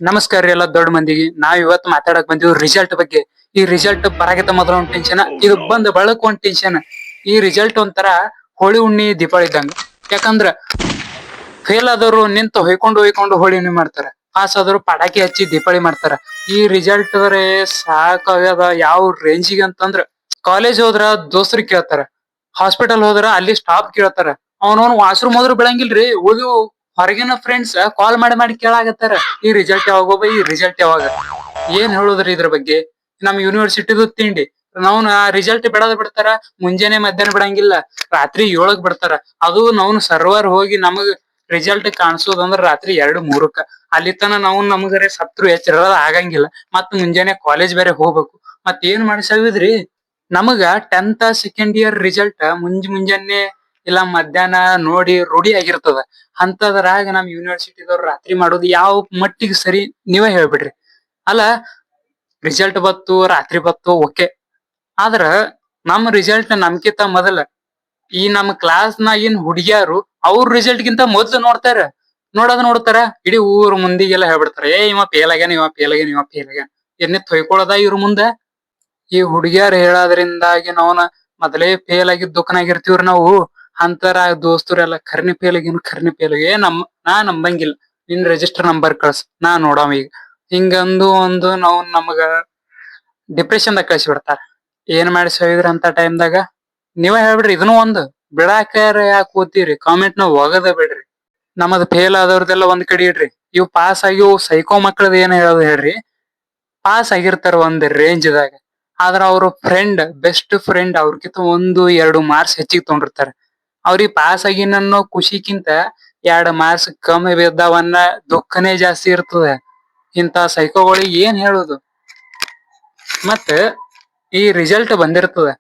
ನಮಸ್ಕಾರ ರೀ ಎಲ್ಲ ದೊಡ್ಡ ಮಂದಿಗೆ. ನಾವ್ ಇವತ್ತು ಮಾತಾಡಕ್ ಬಂದಿವ್ ರಿಸಲ್ಟ್ ಬಗ್ಗೆ. ಈ ರಿಸಲ್ಟ್ ಬರಾಕಿತ ಮೊದಲ ಒಂದ್ ಟೆನ್ಷನ್, ಇದು ಬಂದ್ ಬಳಕ್ ಒಂದ್ ಟೆನ್ಷನ್. ಈ ರಿಸಲ್ಟ್ ಒಂಥರ ಹೋಳಿ ಹುಣ್ಣಿ ದೀಪಾವಳಿ ಇದ್ದಂಗ. ಯಾಕಂದ್ರ ಫೇಲ್ ಆದವ್ರು ನಿಂತ ಹೊಯ್ಕೊಂಡು ಹೋಳಿ ಹುಣ್ಣಿ ಮಾಡ್ತಾರ, ಪಾಸ್ ಆದವ್ರು ಪಟಾಕಿ ಹಚ್ಚಿ ದೀಪಾವಳಿ ಮಾಡ್ತಾರ. ಈ ರಿಸಲ್ಟ್ ಬರೇ ಸಾಕಾಗ್ಯದ. ಯಾವ ರೇಂಜಿಗೆ ಅಂತಂದ್ರ ಕಾಲೇಜ್ ಹೋದ್ರ ದೋಸ್ತರು ಕೇಳ್ತಾರ, ಹಾಸ್ಪಿಟಲ್ ಹೋದ್ರ ಅಲ್ಲಿ ಸ್ಟಾಫ್ ಕೇಳ್ತಾರ, ಅವನವನ್ ವಾಶ್ರೂಮ್ ಹೋದ್ರ ಬೆಳಂಗಿಲ್ರಿ. ಉಳಿದು ಹೊರಗಿನ ಫ್ರೆಂಡ್ಸ್ ಕಾಲ್ ಮಾಡಿ ಕೇಳಾಗತ್ತಾರ, ಈ ರಿಸಲ್ಟ್ ಯಾವಾಗ ಈ ರಿಸಲ್ಟ್ ಯಾವಾಗ. ಏನ್ ಹೇಳುದ್ರಿ ಇದ್ರ ಬಗ್ಗೆ. ನಮ್ ಯೂನಿವರ್ಸಿಟಿದು ತಿಂಡಿ ನಾವ್ನ ರಿಸಲ್ಟ್ ಬಿಡದ ಬಿಡ್ತಾರ, ಮುಂಜಾನೆ ಮಧ್ಯಾಹ್ನ ಬಿಡಂಗಿಲ್ಲ, ರಾತ್ರಿ 7ಕ್ ಬಿಡ್ತಾರ. ಅದು ನಾವ್ನ ಸರ್ವರ್ ಹೋಗಿ ನಮಗ್ ರಿಸಲ್ಟ್ ಕಾಣಿಸೋದಂದ್ರ ರಾತ್ರಿ 2-3ಕ್ಕ. ಅಲ್ಲಿ ತನ ನಾವು ನಮಗರೆ ಸತ್ರು ಎಚ್ಚರ ಆಗಂಗಿಲ್ಲ. ಮತ್ ಮುಂಜಾನೆ ಕಾಲೇಜ್ ಬೇರೆ ಹೋಗ್ಬೇಕು. ಮತ್ ಏನ್ ಮಾಡ್ಸವಿದ್ರಿ, ನಮಗ 10th ಸೆಕೆಂಡ್ ಇಯರ್ ರಿಸಲ್ಟ್ ಮುಂಜಾನೆ ಇಲ್ಲ ಮಧ್ಯಾಹ್ನ ನೋಡಿ ರೂಢಿ ಆಗಿರ್ತದ. ಅಂತದ್ರಾಗ ನಮ್ ಯೂನಿವರ್ಸಿಟಿದವ್ರು ರಾತ್ರಿ ಮಾಡೋದು ಯಾವ ಮಟ್ಟಿಗೆ ಸರಿ ನೀವೇ ಹೇಳ್ಬಿಡ್ರಿ. ಅಲ್ಲ, ರಿಸಲ್ಟ್ ಬತ್ತು ರಾತ್ರಿ ಬತ್ತು ಓಕೆ, ಆದ್ರ ನಮ್ ರಿಸಲ್ಟ್ ನಮ್ಕಿಂತ ಮೊದಲ ಈ ನಮ್ ಕ್ಲಾಸ್ ನಾಗಿನ್ ಹುಡುಗಿಯಾರು ಅವ್ರ ರಿಸಲ್ಟ್ ಗಿಂತ ಮೊದ್ಲು ನೋಡ್ತಾರ. ನೋಡ್ತಾರ, ಇಡೀ ಊರ್ ಮಂದಿಗೆಲ್ಲ ಹೇಳ್ಬಿಡ್ತಾರ, ಇವ ಫೇಲ್ ಆಗ್ಯಾನ, ಇವ ಫೇಲ್ ಆಗ್ಯಾನ, ಇವ ಫೇಲ್ ಆಗ್ಯಾನ. ಎನ್ನಿ ತೊಯ್ಕೊಳದ ಇವ್ರ ಮುಂದ. ಈ ಹುಡುಗಿಯರ್ ಹೇಳೋದ್ರಿಂದಾಗಿ ನಾವ್ನ ಮೊದಲೇ ಫೇಲ್ ಆಗಿದ್ ದುಃಖನಾಗಿರ್ತೀವ್ರಿ ನಾವು. ಅಂತರ ದೋಸ್ತರೆಲ್ಲ ಖರ್ನಿ ಫೇಲ್ ನಾ ನಂಬಂಗಿಲ್ಲ. ನಿನ್ ರಿಜಿಸ್ಟರ್ ನಂಬರ್ ಕಳ್ಸ್, ನಾ ನೋಡವ ಈಗ. ಹಿಂಗಂದು ಒಂದು ನಾವ್ ನಮಗ ಡಿಪ್ರೆಷನ್ ದಾಗ ಕಳ್ಸಿ ಬಿಡ್ತಾರ. ಏನ್ ಮಾಡಿ ಸವಿದ್ರ ಅಂತ ಟೈಮ್ದಾಗ ನೀವ ಹೇಳ್ಬಿಡ್ರಿ. ಇದನ್ನು ಒಂದು ಬಿಡಾಕಾರ ಯಾಕೆ ಕೂತೀರಿ, ಕಾಮೆಂಟ್ ನ ಒಗದ ಬಿಡ್ರಿ. ನಮ್ಮದ್ ಫೇಲ್ ಆದವ್ರದೆಲ್ಲ ಒಂದ್ ಕಡೆ ಇಡ್ರಿ. ಇವ್ ಪಾಸ್ ಆಗಿ ಸೈಕೋ ಮಕ್ಳದ್ ಏನ್ ಹೇಳೋದ್ ಹೇಳ್ರಿ. ಪಾಸ್ ಆಗಿರ್ತಾರ ಒಂದ್ ರೇಂಜ್ದಾಗ, ಆದ್ರ ಅವ್ರ ಫ್ರೆಂಡ್, ಬೆಸ್ಟ್ ಫ್ರೆಂಡ್ ಅವ್ರಕಿಂತ 1-2 ಮಾರ್ಕ್ಸ್ ಹೆಚ್ಚಿಗೆ ತಗೊಂಡಿರ್ತಾರ. ಅವ್ರಿಗೆ ಪಾಸ್ ಆಗಿನನ್ನೋ ಖುಷಿಕ್ಕಿಂತ 2 ಮಾರ್ಕ್ಸ್ ಕಮ್ಮಿ ಬಿದ್ದಾವನ್ನ ದುಃಖನೇ ಜಾಸ್ತಿ ಇರ್ತದ. ಇಂತ ಸೈಕೋಗಳಿಗೆ ಏನ್ ಹೇಳುದು. ಮತ್ತ ಈ ರಿಸಲ್ಟ್ ಬಂದಿರ್ತದ,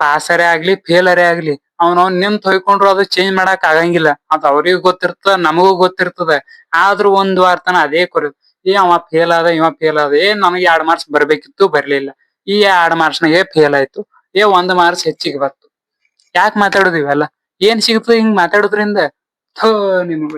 ಪಾಸರೇ ಆಗ್ಲಿ ಫೇಲರೇ ಆಗ್ಲಿ, ಅವ್ನವ್ನ್ ನಿಂತ್ ಹೊಯ್ಕೊಂಡ್ರು ಅದು ಚೇಂಜ್ ಮಾಡಕ್ ಆಗಂಗಿಲ್ಲ. ಅದ್ ಅವ್ರಿಗೂ ಗೊತ್ತಿರ್ತದ, ನಮಗೂ ಗೊತ್ತಿರ್ತದ. ಆದ್ರೂ 1 ವಾರ ತನ ಅದೇ ಕೊರದು, ಅವ ಫೇಲ್ ಆದ, ಇವ ಫೇಲ್ ಆದ, ನನಗೆ 2 ಮಾರ್ಕ್ಸ್ ಬರ್ಬೇಕಿತ್ತು ಬರ್ಲಿಲ್ಲ, ಈ 2 ಮಾರ್ಕ್ಸ್ ನಾಗೆ ಫೇಲ್ ಆಯ್ತು, 1 ಮಾರ್ಕ್ಸ್ ಹೆಚ್ಚಿಗೆ ಬಂತು. ಯಾಕೆ ಮಾತಾಡುದು ಇವೆಲ್ಲ. ಏನ್ ಸಿಗ್ತದ ಹಿಂಗ್ ಮಾತಾಡೋದ್ರಿಂದ. ಥೋ ನಿಮ್ಗ್